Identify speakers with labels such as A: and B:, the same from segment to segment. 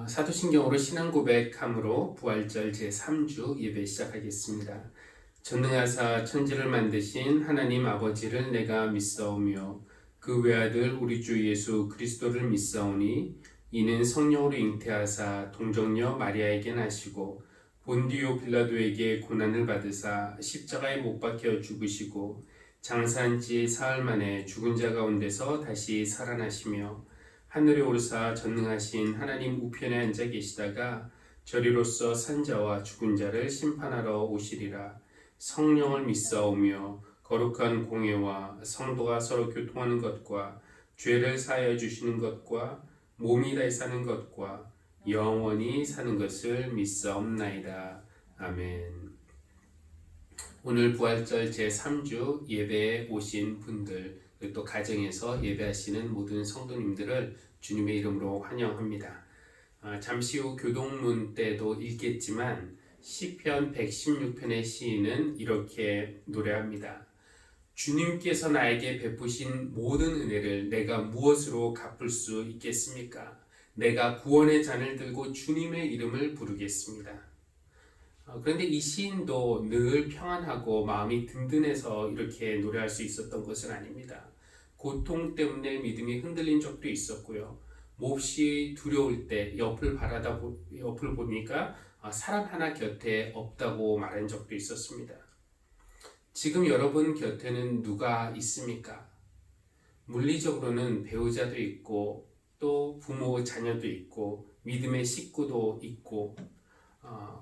A: 사도신경으로 신앙 고백함으로 부활절 제3주 예배 시작하겠습니다. 전능하사 천지를 만드신 하나님 아버지를 내가 믿사오며 그 외아들 우리 주 예수 그리스도를 믿사오니 이는 성령으로 잉태하사 동정녀 마리아에게 나시고 본디오 빌라도에게 고난을 받으사 십자가에 못 박혀 죽으시고 장사한 지 사흘 만에 죽은 자 가운데서 다시 살아나시며 하늘에 오르사 전능하신 하나님 우편에 앉아 계시다가 저리로서 산자와 죽은 자를 심판하러 오시리라. 성령을 믿사오며 거룩한 공예와 성도가 서로 교통하는 것과 죄를 사하여 주시는 것과 몸이 다시 사는 것과 영원히 사는 것을 믿사옵나이다. 아멘. 오늘 부활절 제3주 예배에 오신 분들, 또 가정에서 예배하시는 모든 성도님들을 주님의 이름으로 환영합니다. 잠시 후 교동문 때도 읽겠지만 시편 116편의 시인은 이렇게 노래합니다. 주님께서 나에게 베푸신 모든 은혜를 내가 무엇으로 갚을 수 있겠습니까? 내가 구원의 잔을 들고 주님의 이름을 부르겠습니다. 그런데 이 시인도 늘 평안하고 마음이 든든해서 이렇게 노래할 수 있었던 것은 아닙니다. 고통 때문에 믿음이 흔들린 적도 있었고요. 몹시 두려울 때 옆을 보니까 사람 하나 곁에 없다고 말한 적도 있었습니다. 지금 여러분 곁에는 누가 있습니까? 물리적으로는 배우자도 있고 또 부모 자녀도 있고 믿음의 식구도 있고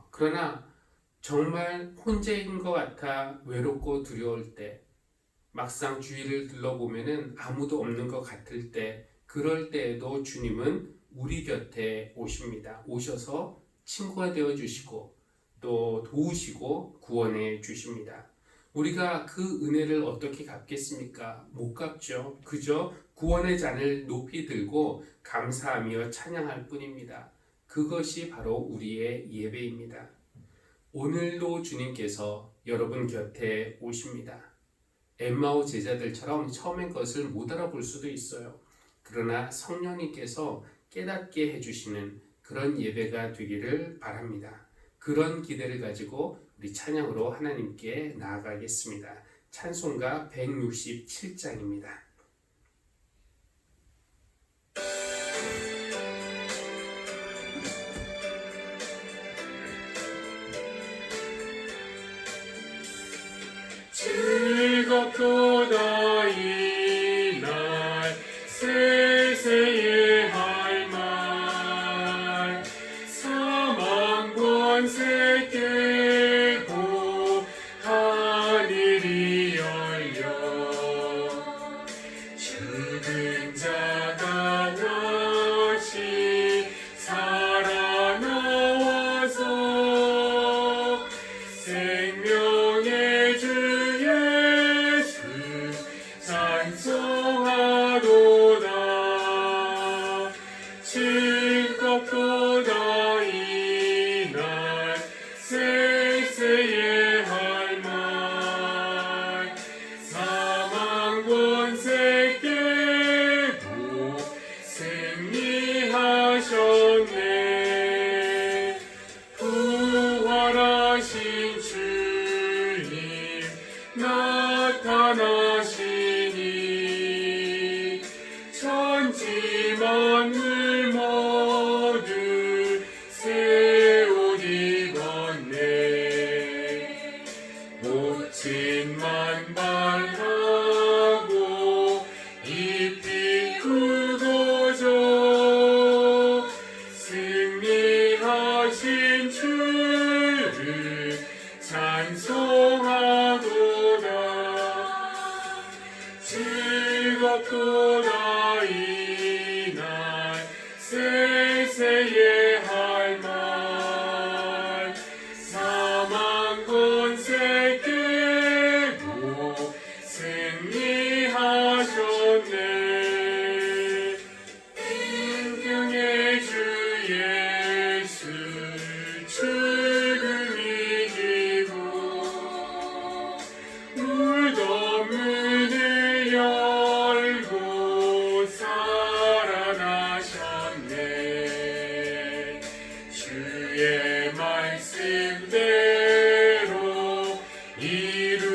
A: 그러나 정말 혼자인 것 같아 외롭고 두려울 때, 막상 주위를 둘러보면은 아무도 없는 것 같을 때, 그럴 때에도 주님은 우리 곁에 오십니다. 오셔서 친구가 되어 주시고 또 도우시고 구원해 주십니다. 우리가 그 은혜를 어떻게 갚겠습니까? 못 갚죠. 그저 구원의 잔을 높이 들고 감사하며 찬양할 뿐입니다. 그것이 바로 우리의 예배입니다. 오늘도 주님께서 여러분 곁에 오십니다. 엠마오 제자들처럼 처음엔 것을 못 알아볼 수도 있어요. 그러나 성령님께서 깨닫게 해주시는 그런 예배가 되기를 바랍니다. 그런 기대를 가지고 우리 찬양으로 하나님께 나아가겠습니다. 찬송가 167장입니다. 즐겁도다 이날 세세에 할 말 사망 권세 깨고 하늘이 열려 죽은 자가 다시 살아나와서 생명의 주 찬송하도다. 즐겁도다 이날 세세에 할 말 사망 권세 깨고 승리하셨네. 부활하신 주님 나타나시니 천지 만물 모두 새 옷 입었네. 모친 만발하고 잎이 굳어져 승리하신 주를 찬송하도다. 즐겁도다 이날 세세에 할 말 사망 권세 깨고 승리하셨네. 임금의 주 예수 죽음 이기고 물도 문을 열고 살아나셨네. 주의 말씀대로 이루어져서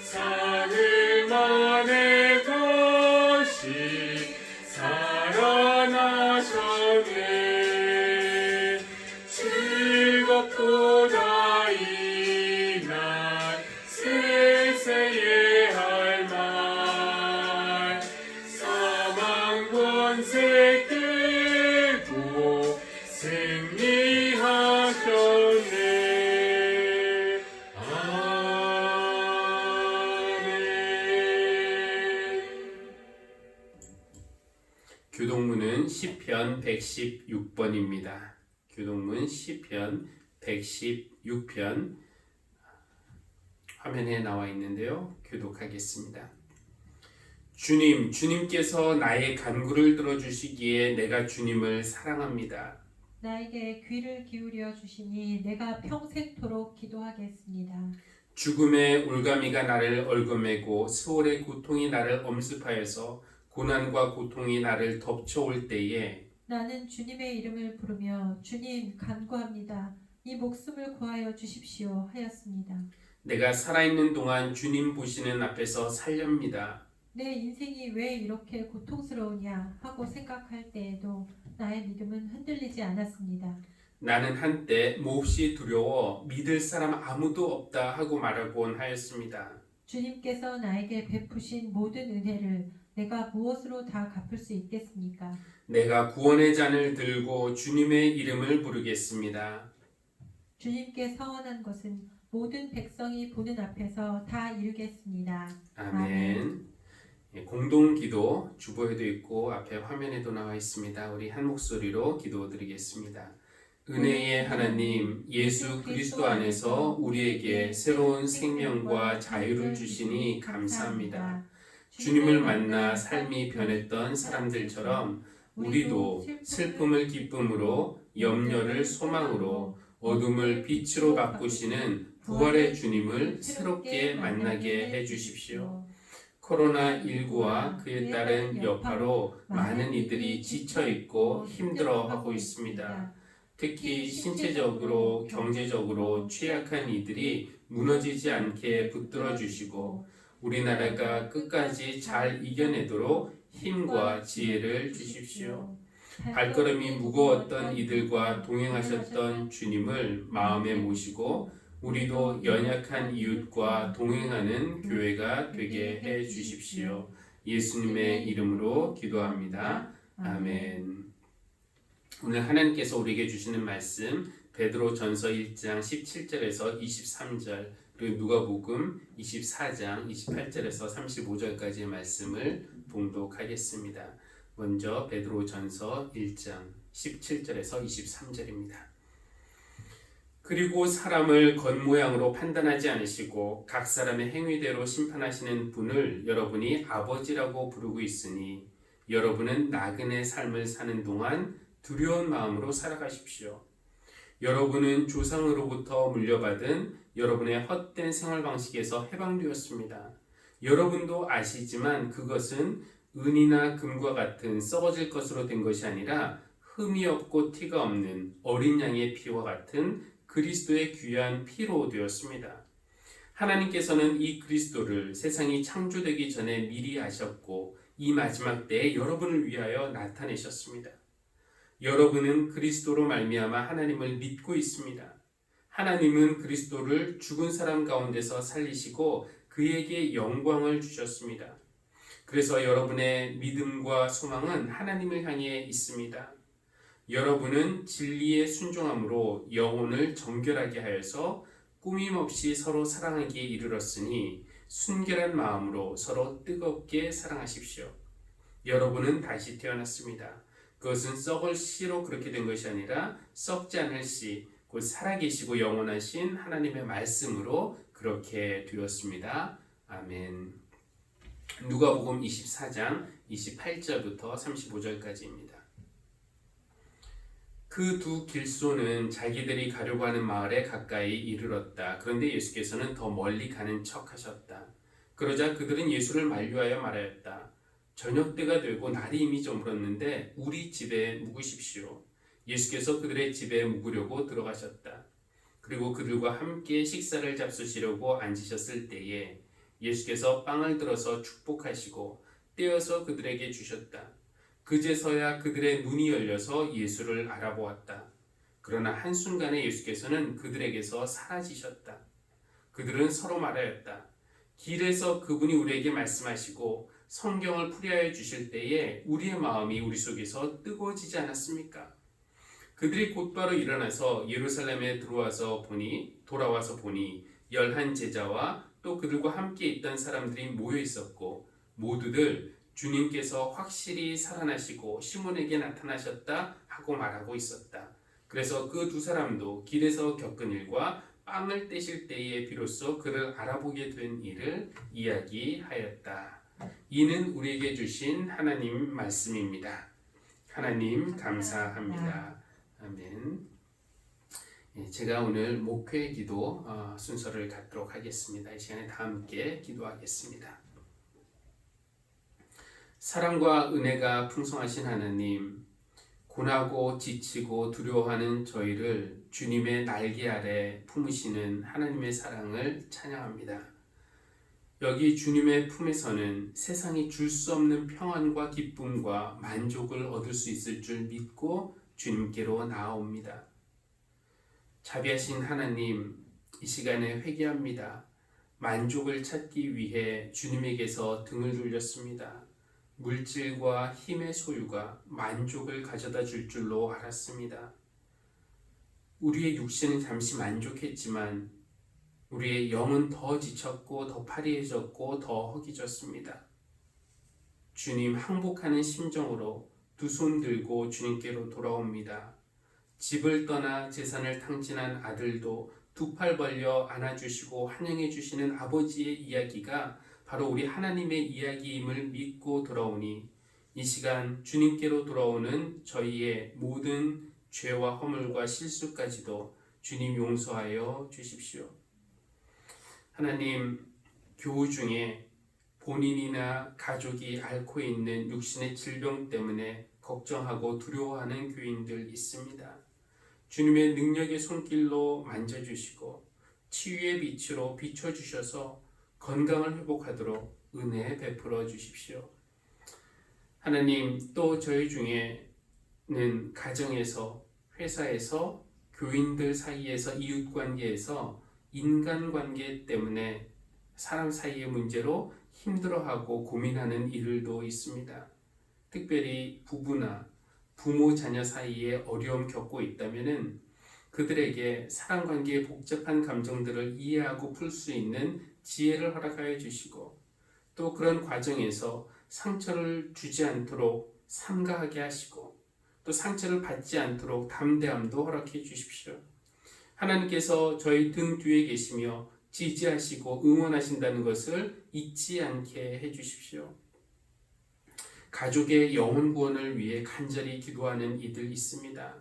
A: 사흘 만에 다시 살아나셨네. 즐겁도다 이날 세세에 할 말. 사망 권세 깨고 승리하셨네. 아멘. 교동문은 시편 116번입니다. 교동문 시편 116편 화면에 나와 있는데요. 교독하겠습니다. 주님께서 나의 간구를 들어주시기에 내가 주님을 사랑합니다.
B: 나에게 귀를 기울여 주시니 내가 평생토록 기도하겠습니다.
A: 죽음의 올가미가 나를 얽어매고 스월의 고통이 나를 엄습하여서 고난과 고통이 나를 덮쳐올 때에
B: 나는 주님의 이름을 부르며 주님 간구합니다. 이 목숨을 구하여 주십시오 하였습니다.
A: 내가 살아있는 동안 주님 보시는 앞에서 살렵니다.
B: 내 인생이 왜 이렇게 고통스러우냐 하고 생각할 때에도 나의 믿음은 흔들리지 않았습니다.
A: 나는 한때 몹시 두려워 믿을 사람 아무도 없다 하고 말하곤 하였습니다.
B: 주님께서 나에게 베푸신 모든 은혜를 내가 무엇으로 다 갚을 수 있겠습니까?
A: 내가 구원의 잔을 들고 주님의 이름을 부르겠습니다.
B: 주님께 서원한 것은 모든 백성이 보는 앞에서 다 이루겠습니다.
A: 아멘. 공동기도 주보에도 있고 앞에 화면에도 나와 있습니다. 우리 한 목소리로 기도드리겠습니다. 은혜의 하나님, 예수 그리스도 안에서 우리에게 새로운 생명과 자유를 주시니 감사합니다. 주님을 만나 삶이 변했던 사람들처럼 우리도 슬픔을 기쁨으로, 염려를 소망으로, 어둠을 빛으로 바꾸시는 부활의 주님을 새롭게 만나게 해주십시오. 코로나19와 그에 따른 여파로 많은 이들이 지쳐있고 힘들어하고 있습니다. 특히 신체적으로, 경제적으로 취약한 이들이 무너지지 않게 붙들어 주시고 우리나라가 끝까지 잘 이겨내도록 힘과 지혜를 주십시오. 발걸음이 무거웠던 이들과 동행하셨던 주님을 마음에 모시고 우리도 연약한 이웃과 동행하는 교회가 되게 해 주십시오. 예수님의 이름으로 기도합니다. 아멘. 오늘 하나님께서 우리에게 주시는 말씀 베드로전서 1장 17절에서 23절 그리고 누가복음 24장 28절에서 35절까지의 말씀을 봉독하겠습니다. 먼저 베드로전서 1장 17절에서 23절입니다. 그리고 사람을 겉모양으로 판단하지 않으시고 각 사람의 행위대로 심판하시는 분을 여러분이 아버지라고 부르고 있으니 여러분은 나그네 삶을 사는 동안 두려운 마음으로 살아가십시오. 여러분은 조상으로부터 물려받은 여러분의 헛된 생활 방식에서 해방되었습니다. 여러분도 아시지만 그것은 은이나 금과 같은 썩어질 것으로 된 것이 아니라 흠이 없고 티가 없는 어린 양의 피와 같은 그리스도의 귀한 피로 되었습니다. 하나님께서는 이 그리스도를 세상이 창조되기 전에 미리 아셨고 이 마지막 때에 여러분을 위하여 나타내셨습니다. 여러분은 그리스도로 말미암아 하나님을 믿고 있습니다. 하나님은 그리스도를 죽은 사람 가운데서 살리시고 그에게 영광을 주셨습니다. 그래서 여러분의 믿음과 소망은 하나님을 향해 있습니다. 여러분은 진리에 순종함으로 영혼을 정결하게 하여서 꾸밈없이 서로 사랑하기에 이르렀으니 순결한 마음으로 서로 뜨겁게 사랑하십시오. 여러분은 다시 태어났습니다. 그것은 썩을 씨로 그렇게 된 것이 아니라 썩지 않을 씨, 곧 살아계시고 영원하신 하나님의 말씀으로 그렇게 되었습니다. 아멘. 누가복음 24장 28절부터 35절까지입니다. 그 두 길소는 자기들이 가려고 하는 마을에 가까이 이르렀다. 그런데 예수께서는 더 멀리 가는 척 하셨다. 그러자 그들은 예수를 만류하여 말하였다. 저녁 때가 되고 날이 이미 저물었는데 우리 집에 묵으십시오. 예수께서 그들의 집에 묵으려고 들어가셨다. 그리고 그들과 함께 식사를 잡수시려고 앉으셨을 때에 예수께서 빵을 들어서 축복하시고 떼어서 그들에게 주셨다. 그제서야 그들의 눈이 열려서 예수를 알아보았다. 그러나 한순간에 예수께서는 그들에게서 사라지셨다. 그들은 서로 말하였다. 길에서 그분이 우리에게 말씀하시고 성경을 풀이하여 주실 때에 우리의 마음이 우리 속에서 뜨거워지지 않았습니까? 그들이 곧바로 일어나서 예루살렘에 돌아와서 보니 11 제자와 또 그들과 함께 있던 사람들이 모여 있었고 모두들 주님께서 확실히 살아나시고 시몬에게 나타나셨다 하고 말하고 있었다. 그래서 그 두 사람도 길에서 겪은 일과 빵을 떼실 때에 비로소 그를 알아보게 된 일을 이야기하였다. 이는 우리에게 주신 하나님 말씀입니다. 하나님 감사합니다. 아멘. 제가 오늘 목회 기도 순서를 갖도록 하겠습니다. 이 시간에 다 함께 기도하겠습니다. 사랑과 은혜가 풍성하신 하나님, 고나고 지치고 두려워하는 저희를 주님의 날개 아래 품으시는 하나님의 사랑을 찬양합니다. 여기 주님의 품에서는 세상이 줄 수 없는 평안과 기쁨과 만족을 얻을 수 있을 줄 믿고 주님께로 나아옵니다. 자비하신 하나님, 이 시간에 회개합니다. 만족을 찾기 위해 주님에게서 등을 돌렸습니다. 물질과 힘의 소유가 만족을 가져다 줄 줄로 알았습니다. 우리의 육신은 잠시 만족했지만 우리의 영은 더 지쳤고 더 파리해졌고 더 허기졌습니다. 주님, 항복하는 심정으로 두 손 들고 주님께로 돌아옵니다. 집을 떠나 재산을 탕진한 아들도 두 팔 벌려 안아주시고 환영해 주시는 아버지의 이야기가 바로 우리 하나님의 이야기임을 믿고 돌아오니 이 시간 주님께로 돌아오는 저희의 모든 죄와 허물과 실수까지도 주님 용서하여 주십시오. 하나님, 교우 중에 본인이나 가족이 앓고 있는 육신의 질병 때문에 걱정하고 두려워하는 교인들 있습니다. 주님의 능력의 손길로 만져주시고 치유의 빛으로 비춰주셔서 건강을 회복하도록 은혜 베풀어 주십시오. 하나님, 또 저희 중에는 가정에서, 회사에서, 교인들 사이에서, 이웃관계에서 인간관계 때문에 사람 사이의 문제로 힘들어하고 고민하는 이들도 있습니다. 특별히 부부나 부모 자녀 사이에 어려움 겪고 있다면 그들에게 사랑관계의 복잡한 감정들을 이해하고 풀 수 있는 지혜를 허락하여 주시고 또 그런 과정에서 상처를 주지 않도록 삼가하게 하시고 또 상처를 받지 않도록 담대함도 허락해 주십시오. 하나님께서 저희 등 뒤에 계시며 지지하시고 응원하신다는 것을 잊지 않게 해주십시오. 가족의 영혼 구원을 위해 간절히 기도하는 이들 있습니다.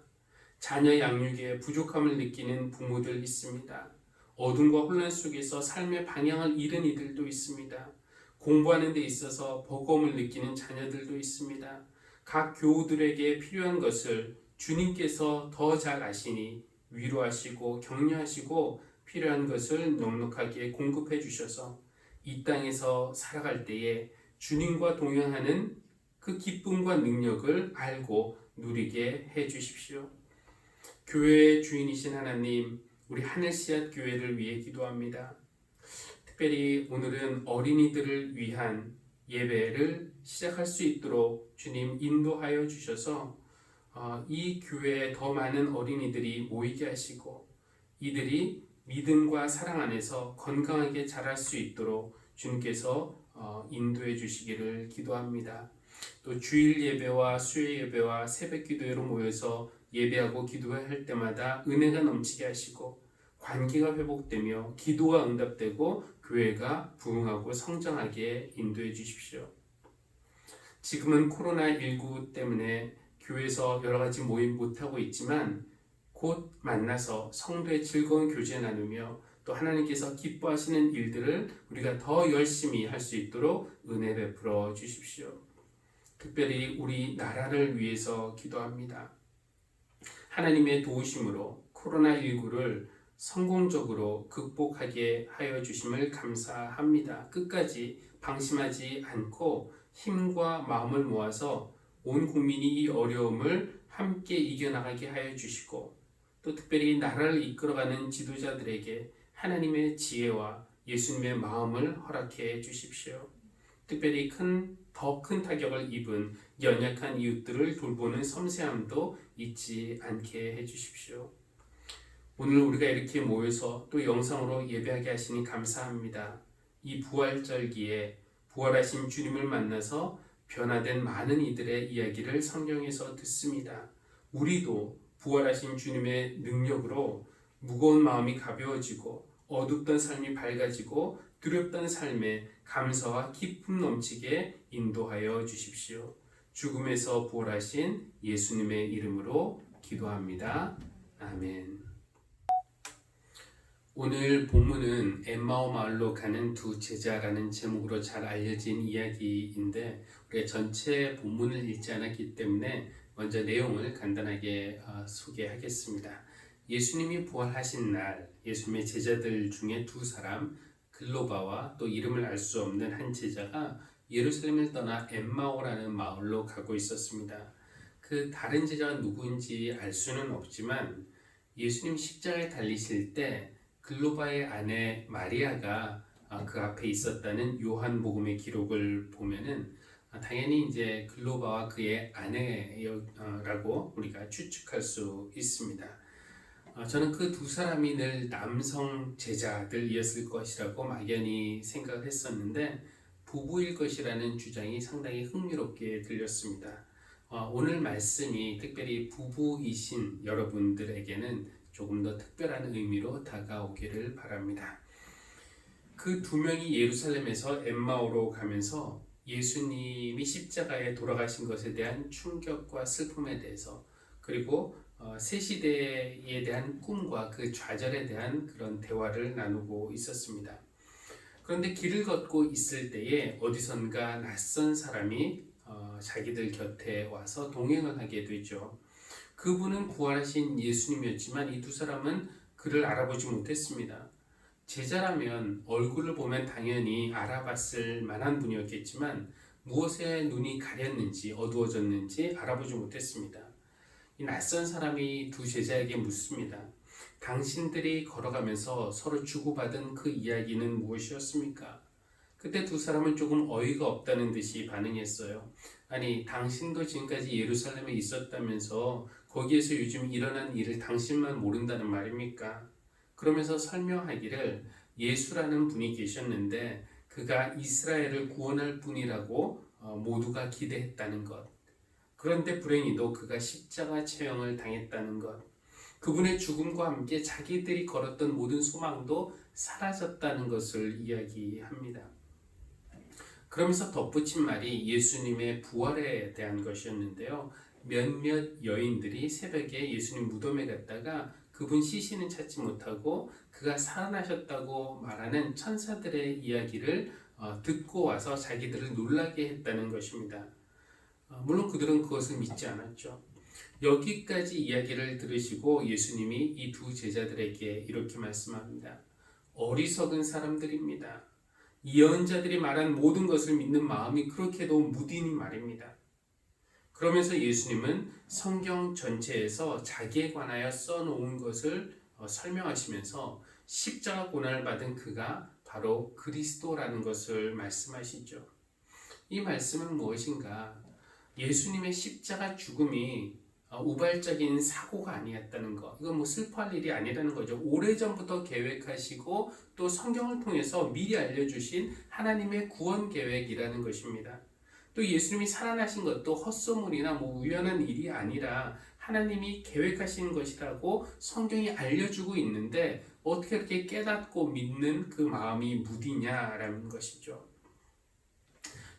A: 자녀 양육에 부족함을 느끼는 부모들 있습니다. 어둠과 혼란 속에서 삶의 방향을 잃은 이들도 있습니다. 공부하는 데 있어서 버거움을 느끼는 자녀들도 있습니다. 각 교우들에게 필요한 것을 주님께서 더 잘 아시니 위로하시고 격려하시고 필요한 것을 넉넉하게 공급해 주셔서 이 땅에서 살아갈 때에 주님과 동행하는 그 기쁨과 능력을 알고 누리게 해 주십시오. 교회의 주인이신 하나님, 우리 하늘씨앗 교회를 위해 기도합니다. 특별히 오늘은 어린이들을 위한 예배를 시작할 수 있도록 주님 인도하여 주셔서 이 교회에 더 많은 어린이들이 모이게 하시고 이들이 믿음과 사랑 안에서 건강하게 자랄 수 있도록 주님께서 인도해 주시기를 기도합니다. 또 주일 예배와 수요 예배와 새벽 기도회로 모여서 예배하고 기도할 때마다 은혜가 넘치게 하시고 관계가 회복되며 기도가 응답되고 교회가 부흥하고 성장하게 인도해 주십시오. 지금은 코로나19 때문에 교회에서 여러 가지 모임 못하고 있지만 곧 만나서 성도의 즐거운 교제 나누며 또 하나님께서 기뻐하시는 일들을 우리가 더 열심히 할 수 있도록 은혜 베풀어 주십시오. 특별히 우리 나라를 위해서 기도합니다. 하나님의 도우심으로 코로나19를 성공적으로 극복하게 하여 주심을 감사합니다. 끝까지 방심하지 않고 힘과 마음을 모아서 온 국민이 이 어려움을 함께 이겨나가게 하여 주시고, 또 특별히 나라를 이끌어가는 지도자들에게 하나님의 지혜와 예수님의 마음을 허락해 주십시오. 특별히 더 큰 타격을 입은 연약한 이웃들을 돌보는 섬세함도 잊지 않게 해주십시오. 오늘 우리가 이렇게 모여서 또 영상으로 예배하게 하시니 감사합니다. 이 부활절기에 부활하신 주님을 만나서 변화된 많은 이들의 이야기를 성경에서 듣습니다. 우리도 부활하신 주님의 능력으로 무거운 마음이 가벼워지고 어둡던 삶이 밝아지고 두렵던 삶에 감사와 기쁨 넘치게 인도하여 주십시오. 죽음에서 부활하신 예수님의 이름으로 기도합니다. 아멘. 오늘 본문은 엠마오 마을로 가는 두 제자라는 제목으로 잘 알려진 이야기인데, 우리가 전체 본문을 읽지 않았기 때문에 먼저 내용을 간단하게 소개하겠습니다. 예수님이 부활하신 날, 예수님의 제자들 중에 두 사람, 글로바와 또 이름을 알 수 없는 한 제자가 예루살렘을 떠나 엠마오라는 마을로 가고 있었습니다. 그 다른 제자가 누구인지 알 수는 없지만 예수님 십자가에 달리실 때 글로바의 아내 마리아가 그 앞에 있었다는 요한복음의 기록을 보면은 당연히 이제 글로바와 그의 아내라고 우리가 추측할 수 있습니다. 저는 그 두 사람이 늘 남성 제자들이었을 것이라고 막연히 생각을 했었는데 부부일 것이라는 주장이 상당히 흥미롭게 들렸습니다. 오늘 말씀이 특별히 부부이신 여러분들에게는 조금 더 특별한 의미로 다가오기를 바랍니다. 그 두 명이 예루살렘에서 엠마오로 가면서 예수님이 십자가에 돌아가신 것에 대한 충격과 슬픔에 대해서, 그리고 새 시대에 대한 꿈과 그 좌절에 대한 그런 대화를 나누고 있었습니다. 그런데 길을 걷고 있을 때에 어디선가 낯선 사람이 자기들 곁에 와서 동행을 하게 되죠. 그분은 부활하신 예수님이었지만 이 두 사람은 그를 알아보지 못했습니다. 제자라면 얼굴을 보면 당연히 알아봤을 만한 분이었겠지만 무엇에 눈이 가렸는지 어두워졌는지 알아보지 못했습니다. 이 낯선 사람이 두 제자에게 묻습니다. 당신들이 걸어가면서 서로 주고받은 그 이야기는 무엇이었습니까? 그때 두 사람은 조금 어이가 없다는 듯이 반응했어요. 아니, 당신도 지금까지 예루살렘에 있었다면서 거기에서 요즘 일어난 일을 당신만 모른다는 말입니까? 그러면서 설명하기를 예수라는 분이 계셨는데 그가 이스라엘을 구원할 분이라고 모두가 기대했다는 것. 그런데 불행히도 그가 십자가 체형을 당했다는 것. 그분의 죽음과 함께 자기들이 걸었던 모든 소망도 사라졌다는 것을 이야기합니다. 그러면서 덧붙인 말이 예수님의 부활에 대한 것이었는데요. 몇몇 여인들이 새벽에 예수님 무덤에 갔다가 그분 시신은 찾지 못하고 그가 살아나셨다고 말하는 천사들의 이야기를 듣고 와서 자기들을 놀라게 했다는 것입니다. 물론 그들은 그것을 믿지 않았죠. 여기까지 이야기를 들으시고 예수님이 이 두 제자들에게 이렇게 말씀합니다. 어리석은 사람들입니다. 예언자들이 말한 모든 것을 믿는 마음이 그렇게도 무디니 말입니다. 그러면서 예수님은 성경 전체에서 자기에 관하여 써놓은 것을 설명하시면서 십자가 고난을 받은 그가 바로 그리스도라는 것을 말씀하시죠. 이 말씀은 무엇인가? 예수님의 십자가 죽음이 우발적인 사고가 아니었다는 것. 이건 슬퍼할 일이 아니라는 거죠. 오래전부터 계획하시고 또 성경을 통해서 미리 알려주신 하나님의 구원 계획이라는 것입니다. 또 예수님이 살아나신 것도 헛소문이나 우연한 일이 아니라 하나님이 계획하신 것이라고 성경이 알려주고 있는데 어떻게 이렇게 깨닫고 믿는 그 마음이 무디냐라는 것이죠.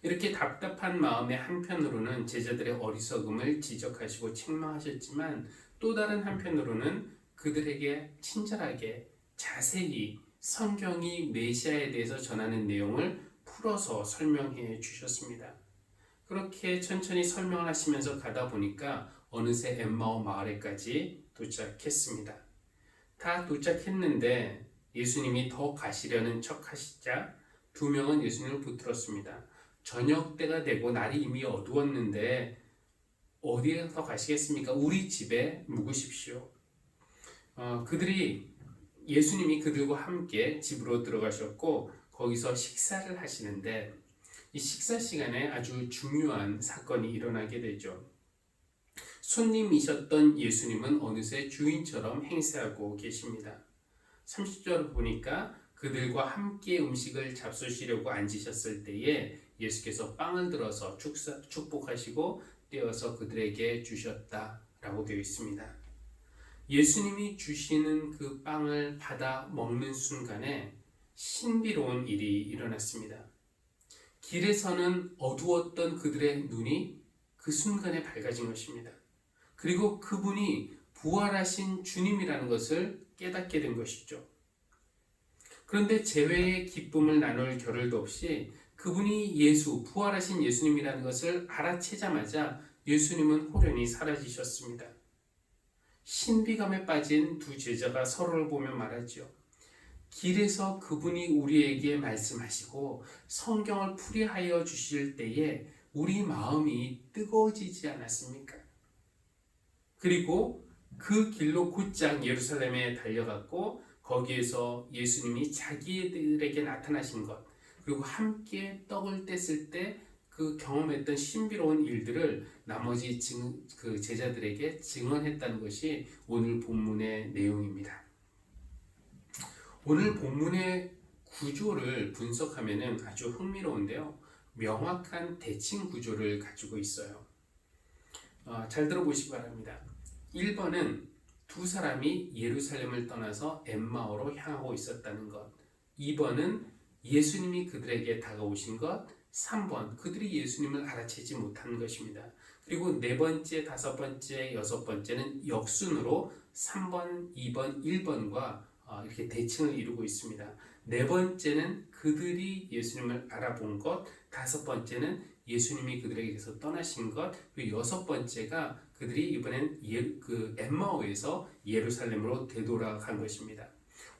A: 이렇게 답답한 마음의 한편으로는 제자들의 어리석음을 지적하시고 책망하셨지만 또 다른 한편으로는 그들에게 친절하게 자세히 성경이 메시아에 대해서 전하는 내용을 풀어서 설명해 주셨습니다. 그렇게 천천히 설명을 하시면서 가다 보니까 어느새 엠마오 마을에까지 도착했습니다. 다 도착했는데 예수님이 더 가시려는 척 하시자 두 명은 예수님을 붙들었습니다. 저녁 때가 되고 날이 이미 어두웠는데 어디에 더 가시겠습니까? 우리 집에 묵으십시오. 그들이 예수님이 그들과 함께 집으로 들어가셨고 거기서 식사를 하시는데 이 식사 시간에 아주 중요한 사건이 일어나게 되죠. 손님이셨던 예수님은 어느새 주인처럼 행세하고 계십니다. 30절 보니까 그들과 함께 음식을 잡수시려고 앉으셨을 때에 예수께서 빵을 들어서 축복하시고 떼어서 그들에게 주셨다라고 되어 있습니다. 예수님이 주시는 그 빵을 받아 먹는 순간에 신비로운 일이 일어났습니다. 길에서는 어두웠던 그들의 눈이 그 순간에 밝아진 것입니다. 그리고 그분이 부활하신 주님이라는 것을 깨닫게 된 것이죠. 그런데 재회의 기쁨을 나눌 겨를도 없이 그분이 부활하신 예수님이라는 것을 알아채자마자 예수님은 호련히 사라지셨습니다. 신비감에 빠진 두 제자가 서로를 보며 말하죠. 길에서 그분이 우리에게 말씀하시고 성경을 풀이하여 주실 때에 우리 마음이 뜨거워지지 않았습니까? 그리고 그 길로 곧장 예루살렘에 달려갔고 거기에서 예수님이 자기들에게 나타나신 것 그리고 함께 떡을 뗐을 때 그 경험했던 신비로운 일들을 나머지 그 제자들에게 증언했다는 것이 오늘 본문의 내용입니다. 오늘 본문의 구조를 분석하면 아주 흥미로운데요. 명확한 대칭 구조를 가지고 있어요. 잘 들어보시기 바랍니다. 1번은 두 사람이 예루살렘을 떠나서 엠마오로 향하고 있었다는 것. 2번은 예수님이 그들에게 다가오신 것. 3번 그들이 예수님을 알아채지 못한 것입니다. 그리고 네 번째, 다섯 번째, 여섯 번째는 역순으로 3번, 2번, 1번과 이렇게 대칭을 이루고 있습니다. 네 번째는 그들이 예수님을 알아본 것, 다섯 번째는 예수님이 그들에게서 떠나신 것, 그리고 여섯 번째가 그들이 이번엔 엠마오에서 예루살렘으로 되돌아간 것입니다.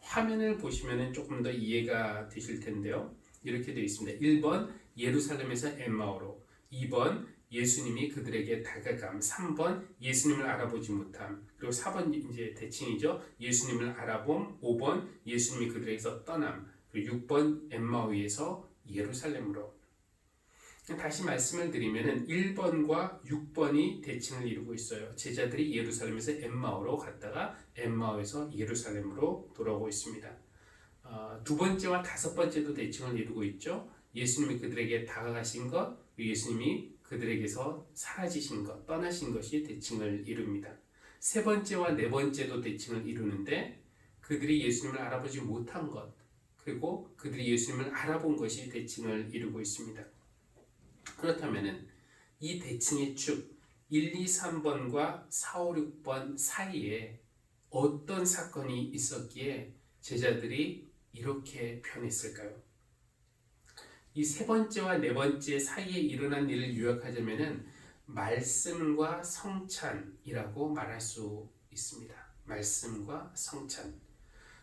A: 화면을 보시면 조금 더 이해가 되실 텐데요. 이렇게 되어 있습니다. 1번 예루살렘에서 엠마오로, 2번 예수님이 그들에게 다가감, 3번 예수님을 알아보지 못함, 그리고 4번 이제 대칭이죠. 예수님을 알아봄, 5번 예수님이 그들에게서 떠남, 그리고 6번 엠마오에서 예루살렘으로. 다시 말씀을 드리면 1번과 6번이 대칭을 이루고 있어요. 제자들이 예루살렘에서 엠마오로 갔다가 엠마오에서 예루살렘으로 돌아오고 있습니다. 두 번째와 다섯 번째도 대칭을 이루고 있죠. 예수님이 그들에게 다가가신 것, 예수님이 그들에게서 사라지신 것, 떠나신 것이 대칭을 이룹니다. 세 번째와 네 번째도 대칭을 이루는데 그들이 예수님을 알아보지 못한 것, 그리고 그들이 예수님을 알아본 것이 대칭을 이루고 있습니다. 그렇다면 이 대칭의 축 1, 2, 3번과 4, 5, 6번 사이에 어떤 사건이 있었기에 제자들이 이렇게 표현했을까요? 이 세 번째와 네 번째 사이에 일어난 일을 요약하자면 말씀과 성찬이라고 말할 수 있습니다. 말씀과 성찬.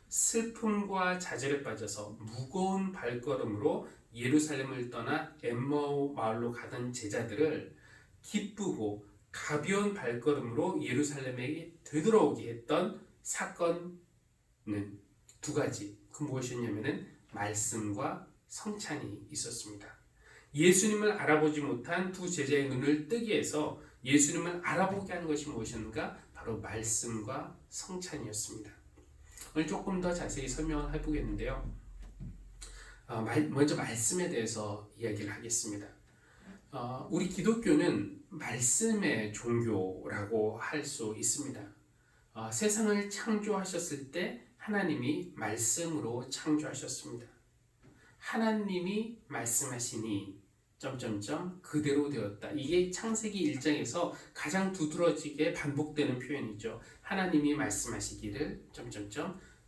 A: 슬픔과 좌절에 빠져서 무거운 발걸음으로 예루살렘을 떠나 엠마오 마을로 가던 제자들을 기쁘고 가벼운 발걸음으로 예루살렘에 되돌아오게 했던 사건은 두 가지. 그 무엇이었냐면 말씀과 성찬이 있었습니다. 예수님을 알아보지 못한 두 제자의 눈을 뜨게 해서 예수님을 알아보게 하는 것이 무엇인가? 바로 말씀과 성찬이었습니다. 오늘 조금 더 자세히 설명을 해보겠는데요. 먼저 말씀에 대해서 이야기를 하겠습니다. 우리 기독교는 말씀의 종교라고 할 수 있습니다. 세상을 창조하셨을 때 하나님이 말씀으로 창조하셨습니다. 하나님이 말씀하시니 그대로 되었다. 이게 창세기 1장에서 가장 두드러지게 반복되는 표현이죠. 하나님이 말씀하시기를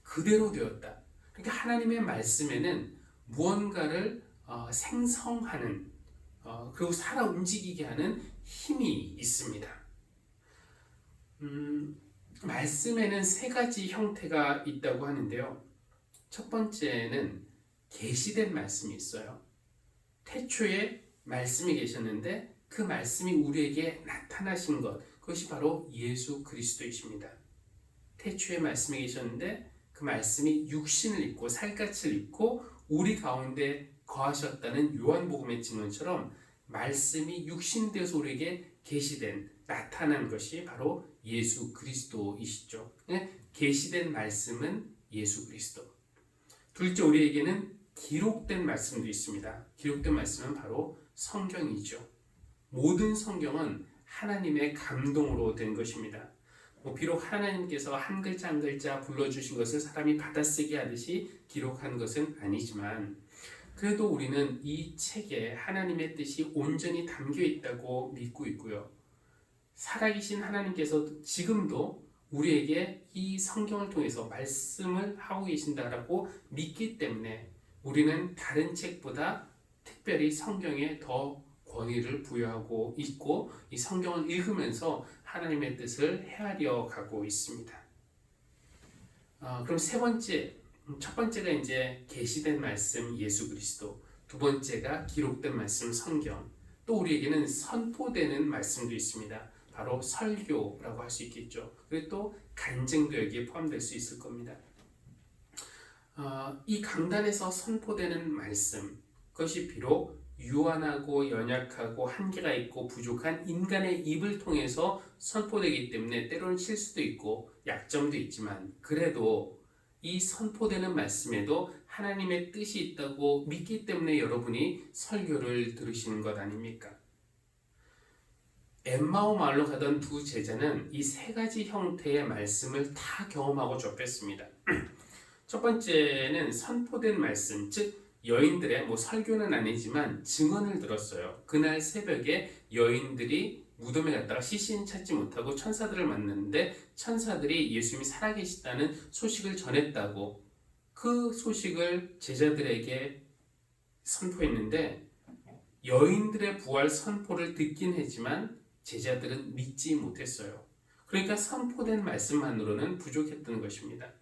A: 그대로 되었다. 그러니까 하나님의 말씀에는 무언가를 생성하는 그리고 살아 움직이게 하는 힘이 있습니다. 말씀에는 세 가지 형태가 있다고 하는데요. 첫 번째는 계시된 말씀이 있어요. 태초에 말씀이 계셨는데 그 말씀이 우리에게 나타나신 것, 그것이 바로 예수 그리스도이십니다. 태초에 말씀이 계셨는데 그 말씀이 육신을 입고 살갗을 입고 우리 가운데 거하셨다는 요한복음의 증언처럼 말씀이 육신되어서 우리에게 계시된 나타난 것이 바로 예수 그리스도이시죠. 계시된 말씀은 예수 그리스도. 둘째, 우리에게는 기록된 말씀도 있습니다. 기록된 말씀은 바로 성경이죠. 모든 성경은 하나님의 감동으로 된 것입니다. 비록 하나님께서 한 글자 한 글자 불러주신 것을 사람이 받아쓰기 하듯이 기록한 것은 아니지만 그래도 우리는 이 책에 하나님의 뜻이 온전히 담겨 있다고 믿고 있고요. 살아계신 하나님께서 지금도 우리에게 이 성경을 통해서 말씀을 하고 계신다라고 믿기 때문에 우리는 다른 책보다 특별히 성경에 더 권위를 부여하고 있고 이 성경을 읽으면서 하나님의 뜻을 헤아려 가고 있습니다. 그럼 세 번째, 첫 번째가 이제 계시된 말씀 예수 그리스도, 두 번째가 기록된 말씀 성경, 또 우리에게는 선포되는 말씀도 있습니다. 바로 설교라고 할 수 있겠죠. 그리고 또 간증도 여기에 포함될 수 있을 겁니다. 이 강단에서 선포되는 말씀, 그것이 비록 유한하고 연약하고 한계가 있고 부족한 인간의 입을 통해서 선포되기 때문에 때로는 실수도 있고 약점도 있지만 그래도 이 선포되는 말씀에도 하나님의 뜻이 있다고 믿기 때문에 여러분이 설교를 들으시는 것 아닙니까? 엠마오 마을로 가던 두 제자는 이 세 가지 형태의 말씀을 다 경험하고 접했습니다. 첫 번째는 선포된 말씀, 즉 여인들의 설교는 아니지만 증언을 들었어요. 그날 새벽에 여인들이 무덤에 갔다가 시신 찾지 못하고 천사들을 만났는데 천사들이 예수님이 살아계시다는 소식을 전했다고 그 소식을 제자들에게 선포했는데 여인들의 부활 선포를 듣긴 했지만 제자들은 믿지 못했어요. 그러니까 선포된 말씀만으로는 부족했던 것입니다.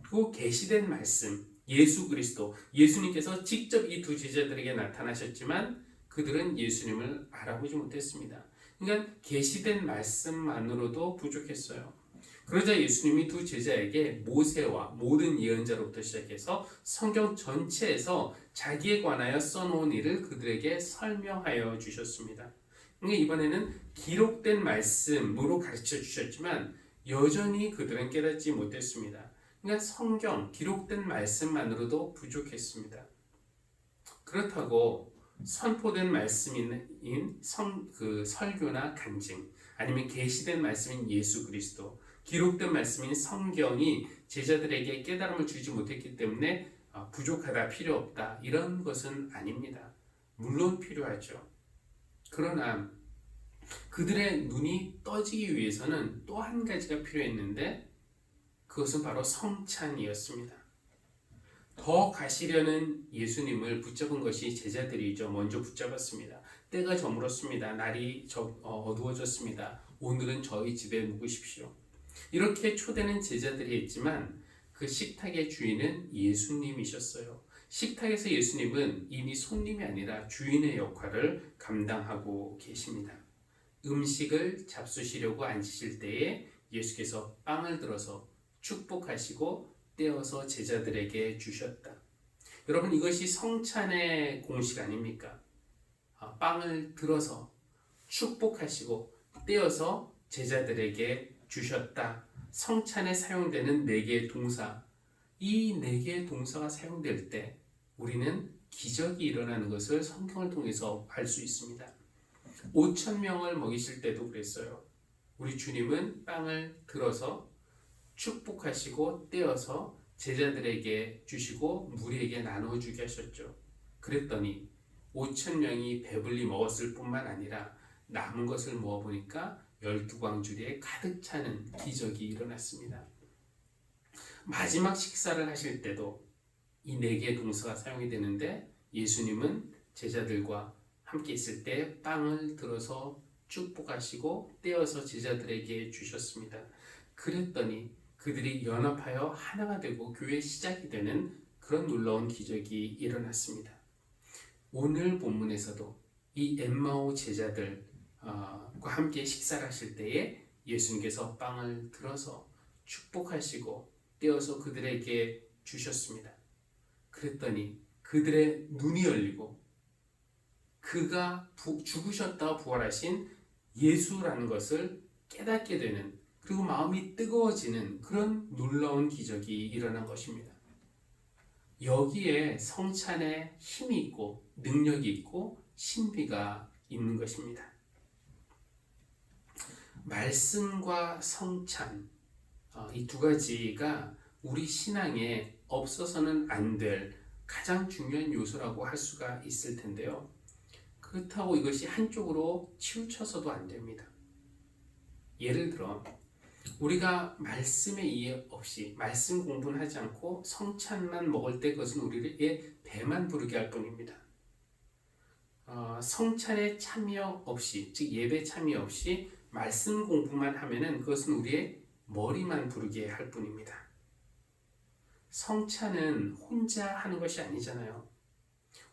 A: 그리고 계시된 말씀, 예수 그리스도, 예수님께서 직접 이 두 제자들에게 나타나셨지만 그들은 예수님을 알아보지 못했습니다. 그러니까 계시된 말씀만으로도 부족했어요. 그러자 예수님이 두 제자에게 모세와 모든 예언자로부터 시작해서 성경 전체에서 자기에 관하여 써놓은 일을 그들에게 설명하여 주셨습니다. 그러니까 이번에는 기록된 말씀으로 가르쳐 주셨지만 여전히 그들은 깨닫지 못했습니다. 그러니까 성경, 기록된 말씀만으로도 부족했습니다. 그렇다고 선포된 말씀인 설교나 간증, 아니면 계시된 말씀인 예수 그리스도, 기록된 말씀인 성경이 제자들에게 깨달음을 주지 못했기 때문에 부족하다, 필요 없다, 이런 것은 아닙니다. 물론 필요하죠. 그러나 그들의 눈이 떠지기 위해서는 또 한 가지가 필요했는데 그것은 바로 성찬이었습니다. 더 가시려는 예수님을 붙잡은 것이 제자들이죠. 먼저 붙잡았습니다. 때가 저물었습니다. 날이 어두워졌습니다. 오늘은 저희 집에 묵으십시오. 이렇게 초대는 제자들이 했지만 그 식탁의 주인은 예수님이셨어요. 식탁에서 예수님은 이미 손님이 아니라 주인의 역할을 감당하고 계십니다. 음식을 잡수시려고 앉으실 때에 예수께서 빵을 들어서 축복하시고 떼어서 제자들에게 주셨다. 여러분, 이것이 성찬의 공식 아닙니까? 빵을 들어서 축복하시고 떼어서 제자들에게 주셨다. 성찬에 사용되는 4개의 동사, 이 4개의 동사가 사용될 때 우리는 기적이 일어나는 것을 성경을 통해서 알 수 있습니다. 5,000명을 먹이실 때도 그랬어요. 우리 주님은 빵을 들어서 축복하시고 떼어서 제자들에게 주시고 무리에게 나눠주게 하셨죠. 그랬더니 5,000명이 배불리 먹었을 뿐만 아니라 남은 것을 모아보니까 12광주리에 가득 차는 기적이 일어났습니다. 마지막 식사를 하실 때도 이 4개의 동사가 사용이 되는데 예수님은 제자들과 함께 있을 때 빵을 들어서 축복하시고 떼어서 제자들에게 주셨습니다. 그랬더니 그들이 연합하여 하나가 되고 교회의 시작이 되는 그런 놀라운 기적이 일어났습니다. 오늘 본문에서도 이 엠마오 제자들과 함께 식사를 하실 때에 예수님께서 빵을 들어서 축복하시고 떼어서 그들에게 주셨습니다. 그랬더니 그들의 눈이 열리고 그가 죽으셨다 부활하신 예수라는 것을 깨닫게 되는, 그리고 마음이 뜨거워지는 그런 놀라운 기적이 일어난 것입니다. 여기에 성찬에 힘이 있고 능력이 있고 신비가 있는 것입니다. 말씀과 성찬, 이 두 가지가 우리 신앙에 없어서는 안 될 가장 중요한 요소라고 할 수가 있을 텐데요. 그렇다고 이것이 한쪽으로 치우쳐서도 안 됩니다. 예를 들어 우리가 말씀에 이해 없이 말씀 공부는 하지 않고 성찬만 먹을 때 그것은 우리의 배만 부르게 할 뿐입니다. 성찬에 참여 없이, 즉 예배 참여 없이 말씀 공부만 하면은 그것은 우리의 머리만 부르게 할 뿐입니다. 성찬은 혼자 하는 것이 아니잖아요.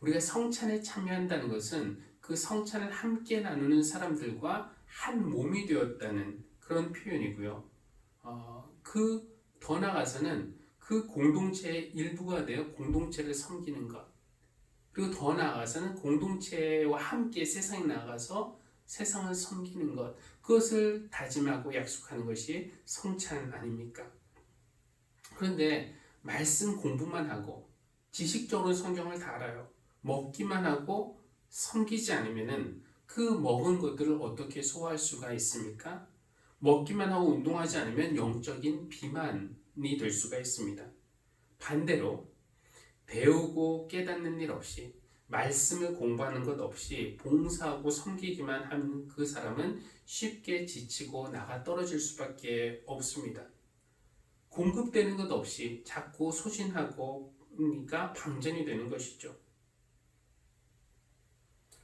A: 우리가 성찬에 참여한다는 것은 그 성찬을 함께 나누는 사람들과 한 몸이 되었다는 그런 표현이고요. 더 나아가서는 그 공동체의 일부가 되어 공동체를 섬기는 것, 그리고 더 나아가서는 공동체와 함께 세상에 나가서 세상을 섬기는 것, 그것을 다짐하고 약속하는 것이 성찬 아닙니까? 그런데 말씀 공부만 하고 지식적으로 성경을 다 알아요. 먹기만 하고 섬기지 않으면은 그 먹은 것들을 어떻게 소화할 수가 있습니까? 먹기만 하고 운동하지 않으면 영적인 비만이 될 수가 있습니다. 반대로 배우고 깨닫는 일 없이 말씀을 공부하는 것 없이 봉사하고 섬기기만 하는 그 사람은 쉽게 지치고 나가 떨어질 수밖에 없습니다. 공급되는 것 없이 자꾸 소진하고 그러니까 방전이 되는 것이죠.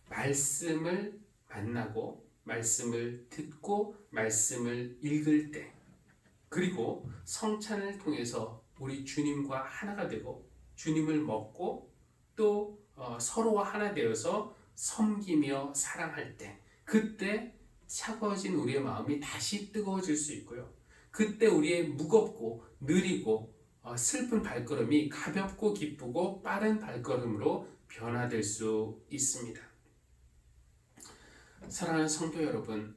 A: 말씀을 만나고 말씀을 듣고 말씀을 읽을 때, 그리고 성찬을 통해서 우리 주님과 하나가 되고 주님을 먹고 또 서로와 하나 되어서 섬기며 사랑할 때, 그때 차가워진 우리의 마음이 다시 뜨거워질 수 있고요. 그때 우리의 무겁고 느리고 슬픈 발걸음이 가볍고 기쁘고 빠른 발걸음으로 변화될 수 있습니다. 사랑하는 성도 여러분,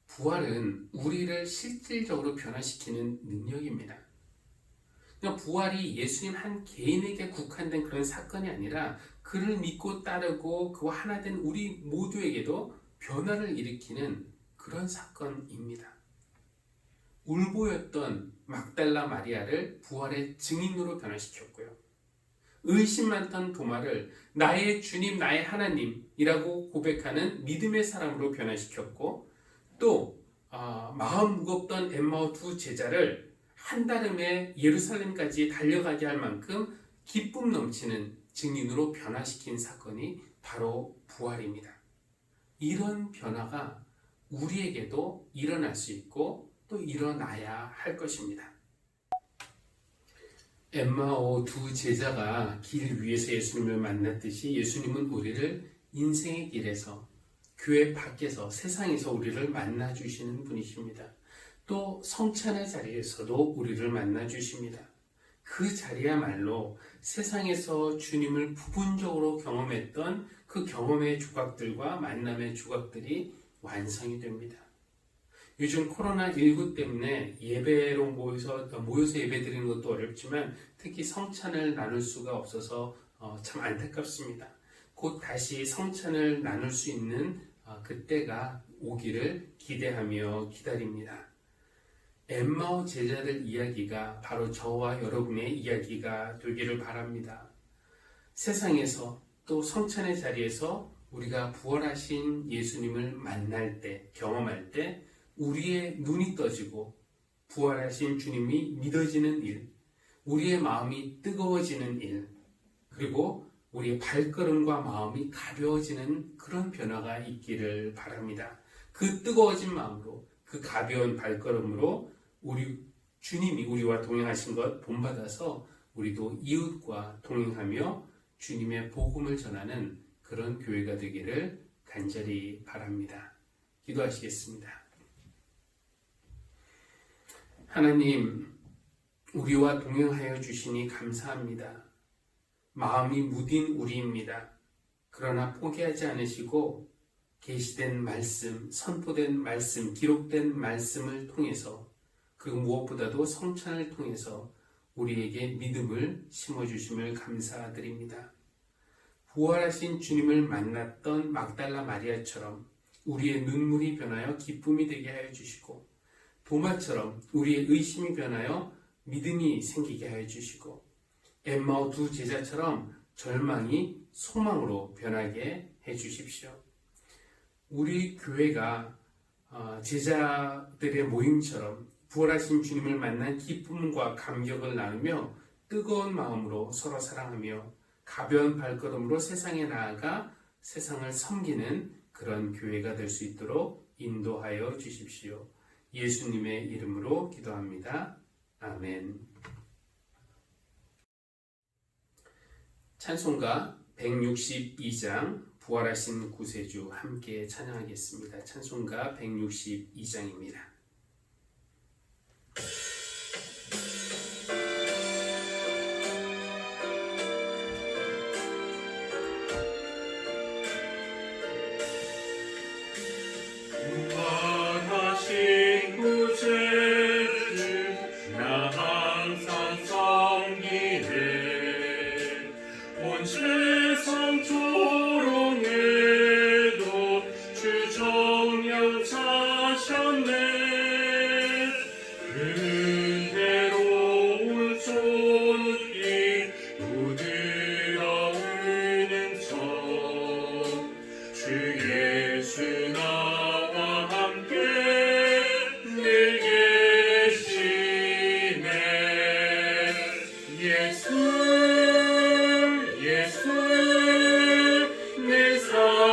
A: 부활은 우리를 실질적으로 변화시키는 능력입니다. 그러니까 부활이 예수님 한 개인에게 국한된 그런 사건이 아니라 그를 믿고 따르고 그와 하나 된 우리 모두에게도 변화를 일으키는 그런 사건입니다. 울보였던 막달라 마리아를 부활의 증인으로 변화시켰고요. 의심 많던 도마를 나의 주님, 나의 하나님이라고 고백하는 믿음의 사람으로 변화시켰고, 또 마음 무겁던 엠마오 두 제자를 한달음에 예루살렘까지 달려가게 할 만큼 기쁨 넘치는 증인으로 변화시킨 사건이 바로 부활입니다. 이런 변화가 우리에게도 일어날 수 있고 또 일어나야 할 것입니다. 엠마오 두 제자가 길 위에서 예수님을 만났듯이 예수님은 우리를 인생의 길에서, 교회 밖에서, 세상에서 우리를 만나주시는 분이십니다. 또 성찬의 자리에서도 우리를 만나주십니다. 그 자리야말로 세상에서 주님을 부분적으로 경험했던 그 경험의 조각들과 만남의 조각들이 완성이 됩니다. 요즘 코로나19 때문에 예배로 모여서 예배 드리는 것도 어렵지만 특히 성찬을 나눌 수가 없어서 참 안타깝습니다. 곧 다시 성찬을 나눌 수 있는 그때가 오기를 기대하며 기다립니다. 엠마오 제자들 이야기가 바로 저와 여러분의 이야기가 되기를 바랍니다. 세상에서 또 성찬의 자리에서 우리가 부활하신 예수님을 만날 때, 경험할 때 우리의 눈이 떠지고 부활하신 주님이 믿어지는 일, 우리의 마음이 뜨거워지는 일, 그리고 우리의 발걸음과 마음이 가벼워지는 그런 변화가 있기를 바랍니다. 그 뜨거워진 마음으로, 그 가벼운 발걸음으로 우리 주님이 우리와 동행하신 것 본받아서 우리도 이웃과 동행하며 주님의 복음을 전하는 그런 교회가 되기를 간절히 바랍니다. 기도하시겠습니다. 하나님, 우리와 동행하여 주시니 감사합니다. 마음이 무딘 우리입니다. 그러나 포기하지 않으시고 계시된 말씀, 선포된 말씀, 기록된 말씀을 통해서 그 무엇보다도 성찬을 통해서 우리에게 믿음을 심어주심을 감사드립니다. 부활하신 주님을 만났던 막달라 마리아처럼 우리의 눈물이 변하여 기쁨이 되게 하여 주시고, 도마처럼 우리의 의심이 변하여 믿음이 생기게 하여 주시고, 엠마오 두 제자처럼 절망이 소망으로 변하게 해 주십시오. 우리 교회가 제자들의 모임처럼 부활하신 주님을 만난 기쁨과 감격을 나누며 뜨거운 마음으로 서로 사랑하며 가벼운 발걸음으로 세상에 나아가 세상을 섬기는 그런 교회가 될 수 있도록 인도하여 주십시오. 예수님의 이름으로 기도합니다. 아멘. 찬송가 162장 부활하신 구세주 함께 찬양하겠습니다. 찬송가 162장입니다.
C: 부활하신 구세주 나 항상 섬기네. 온 세상 조롱해도 주 정령 사셨네. 은혜로운 손길 부드러운 음성 주 예수 나와 함께 늘 계시네. 예수 내 살아계셔서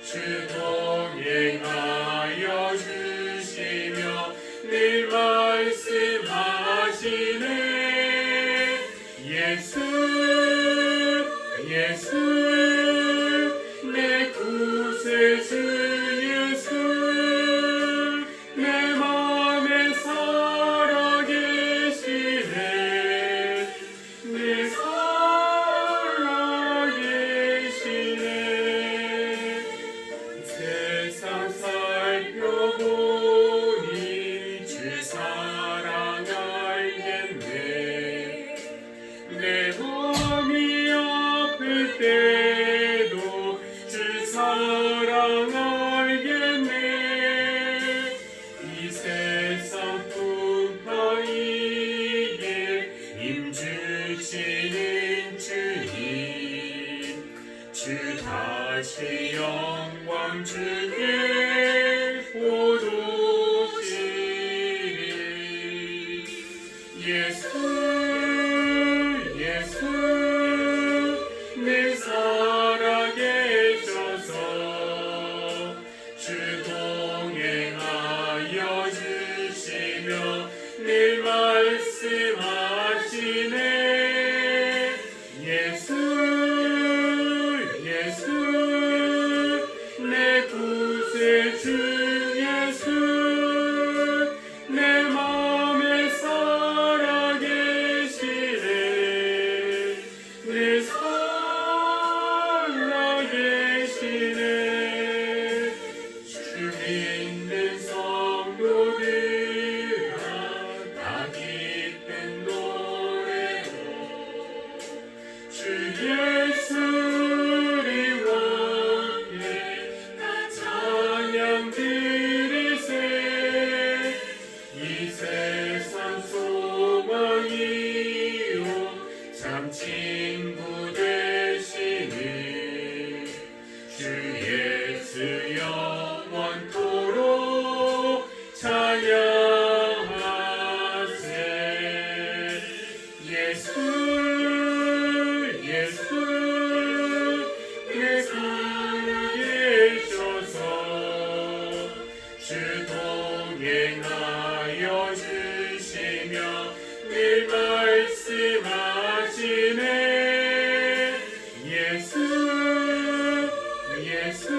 C: 주 동행하여 주시며 늘 말씀하시네. 예수 내 구세주 예수 내 맘에 살아계시네. 내 살아계시네. 세상 살펴보니 주 사랑 알겠네. 내 몸이 아플 때도 주 사랑 알겠네. 이 세상 풍파이길 힘주시는 주님 주 다시 영광 주게 오도시리. 예수 내 살아계셔서 주 동행하여 주시며 늘 말씀하시네. 예수 내 구세주 예수 내 맘에 살아계시네. 내 살아계시네. 주 믿는 성도들아 다 기쁜 노래로 주 예수를 원해 다 찬양 드리세. 이 세상 소망이요 참 친구 되시는 주 예수 영원토록 찬양하세. 예수 예수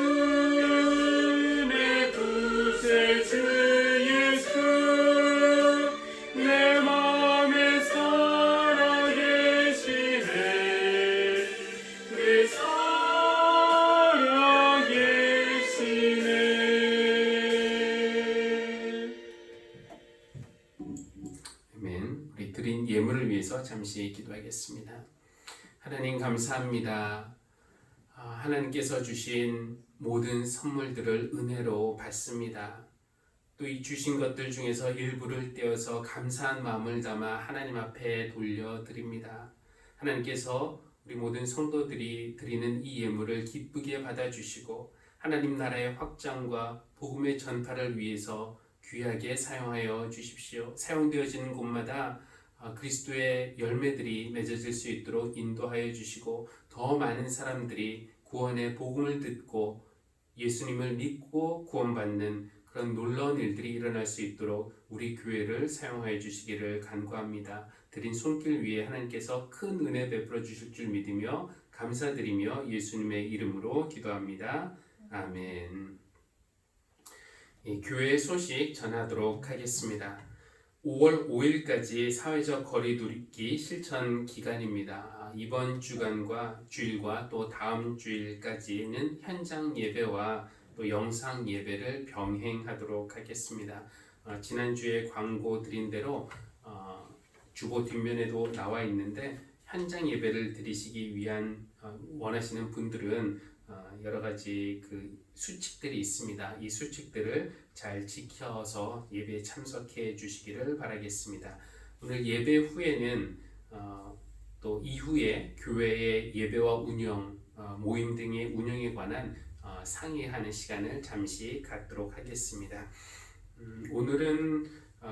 C: 내 구세주 예수 내 맘에 살아계시네 내 살아계시네.
A: 아멘. 우리 드린 예물을 위해서 잠시 기도하겠습니다. 하나님 감사합니다. 하나님께서 주신 모든 선물들을 은혜로 받습니다. 또 이 주신 것들 중에서 일부를 떼어서 감사한 마음을 담아 하나님 앞에 돌려드립니다. 하나님께서 우리 모든 성도들이 드리는 이 예물을 기쁘게 받아주시고 하나님 나라의 확장과 복음의 전파를 위해서 귀하게 사용하여 주십시오. 사용되어지는 곳마다 그리스도의 열매들이 맺어질 수 있도록 인도하여 주시고 더 많은 사람들이 구원의 복음을 듣고 예수님을 믿고 구원받는 그런 놀라운 일들이 일어날 수 있도록 우리 교회를 사용하여 주시기를 간구합니다. 드린 손길 위에 하나님께서 큰 은혜 베풀어 주실 줄 믿으며 감사드리며 예수님의 이름으로 기도합니다. 아멘. 교회 소식 전하도록 하겠습니다. 5월 5일까지 사회적 거리두기 실천 기간입니다. 이번 주간과 주일과 또 다음 주일까지는 현장 예배와 또 영상 예배를 병행하도록 하겠습니다. 지난주에 광고 드린 대로 주보 뒷면에도 나와 있는데 현장 예배를 드리시기 위한 원하시는 분들은 여러 가지 그 수칙들이 있습니다. 이 수칙들을 잘 지켜서 예배에 참석해 주시기를 바라겠습니다. 오늘 예배 후에는 또 이후에 교회의 예배와 운영, 모임 등의 운영에 관한 상의하는 시간을 잠시 갖도록 하겠습니다. 오늘은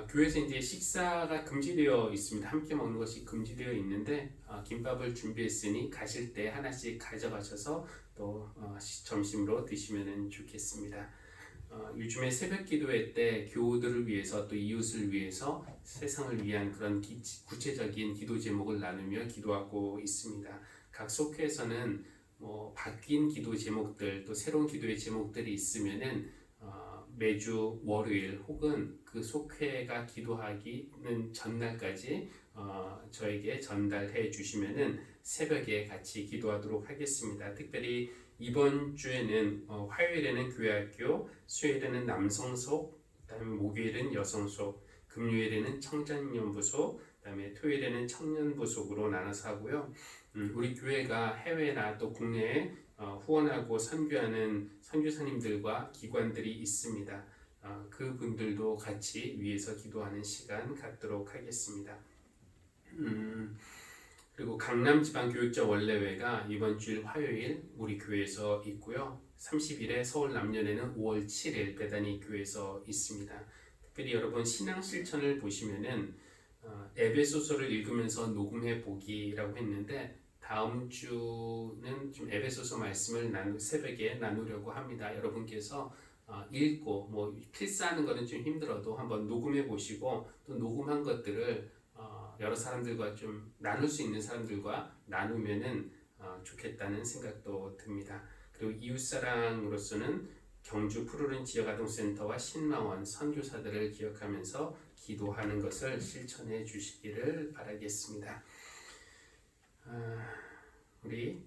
A: 교회에서 이제 식사가 금지되어 있습니다. 함께 먹는 것이 금지되어 있는데 김밥을 준비했으니 가실 때 하나씩 가져가셔서 또 점심으로 드시면 좋겠습니다. 요즘에 새벽 기도회 때 교우들을 위해서 또 이웃을 위해서 세상을 위한 그런 구체적인 기도 제목을 나누며 기도하고 있습니다. 각 속회에서는 바뀐 기도 제목들 또 새로운 기도의 제목들이 있으면은 매주 월요일 혹은 그 속회가 기도하기는 전날까지 저에게 전달해 주시면은 새벽에 같이 기도하도록 하겠습니다. 특별히 이번 주에는 화요일에는 교회학교, 수요일에는 남성속, 그다음에 목요일은 여성속, 금요일에는 청장년부속, 그다음에 토요일에는 청년부속으로 나눠서 하고요. 우리 교회가 해외나 또 국내에 후원하고 선교하는 선교사님들과 기관들이 있습니다. 그분들도 같이 위해서 기도하는 시간 갖도록 하겠습니다. 그리고 강남지방교육자 원래회가 이번 주일 화요일 우리 교회에서 있고요. 30일에 서울 남년에는 5월 7일 배단위 교회에서 있습니다. 특별히 여러분 신앙 실천을 보시면은 에베소서를 읽으면서 녹음해 보기라고 했는데 다음 주는 좀 에베소서 말씀을 새벽에 나누려고 합니다. 여러분께서 읽고 필사하는 거는 좀 힘들어도 한번 녹음해 보시고 또 녹음한 것들을 여러 사람들과 좀 나눌 수 있는 사람들과 나누면은 좋겠다는 생각도 듭니다. 그리고 이웃사랑으로서는 경주 푸르른 지역아동센터와 신망원 선교사들을 기억하면서 기도하는 것을 실천해 주시기를 바라겠습니다. 우리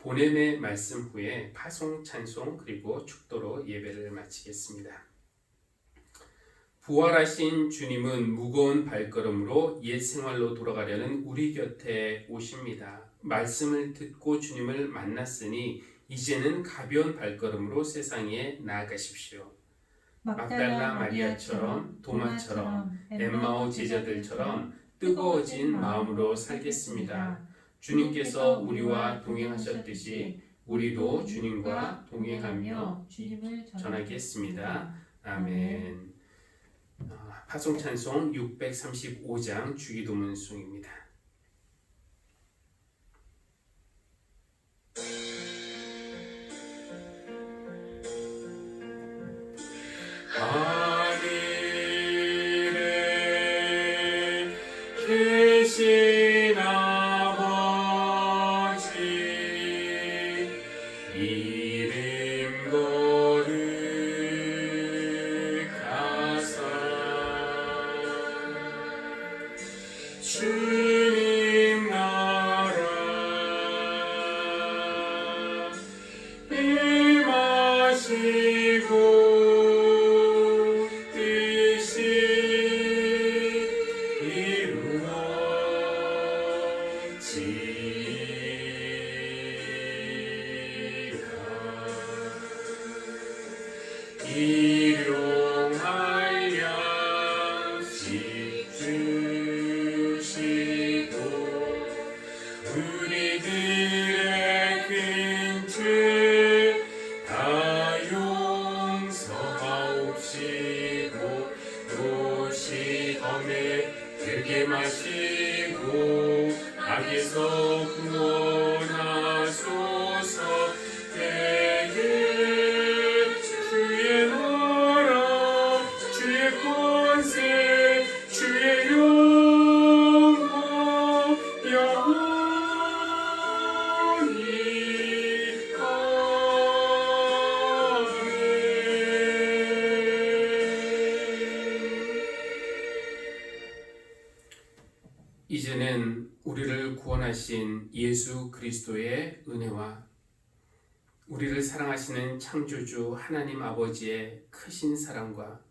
A: 보냄의 말씀 후에 파송 찬송 그리고 축도로 예배를 마치겠습니다. 부활하신 주님은 무거운 발걸음으로 옛 생활로 돌아가려는 우리 곁에 오십니다. 말씀을 듣고 주님을 만났으니 이제는 가벼운 발걸음으로 세상에 나아가십시오. 막달라 마리아처럼 도마처럼 엠마오 제자들처럼 뜨거워진 마음으로 살겠습니다. 주님께서 우리와 동행하셨듯이 우리도 주님과 동행하며
B: 주님을
A: 전하겠습니다. 아멘. 파송찬송 635장 주기도문송입니다.
C: 하늘에 계신 아버지 이름 일용할 양식 주시고 우리들의 큰 죄 다 용서하옵시고 또 시험에 들게 마시고 악에서 구원하소서. 대개 주의 나라 주의 권세 주의 영광 영원히 아멘.
A: 이제는 우리를 구원하신 예수 그리스도의 은혜와 우리를 사랑하시는 창조주 하나님 아버지의 크신 사랑과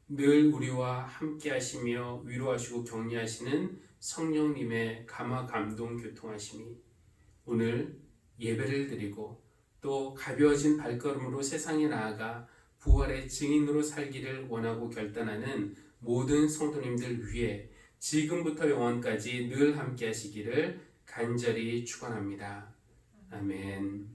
A: 늘 우리와 함께 하시며 위로하시고 격려하시는 성령님의 감화 감동 교통하심이 오늘 예배를 드리고 또 가벼워진 발걸음으로 세상에 나아가 부활의 증인으로 살기를 원하고 결단하는 모든 성도님들 위해 지금부터 영원까지 늘 함께 하시기를 간절히 축원합니다. 아멘.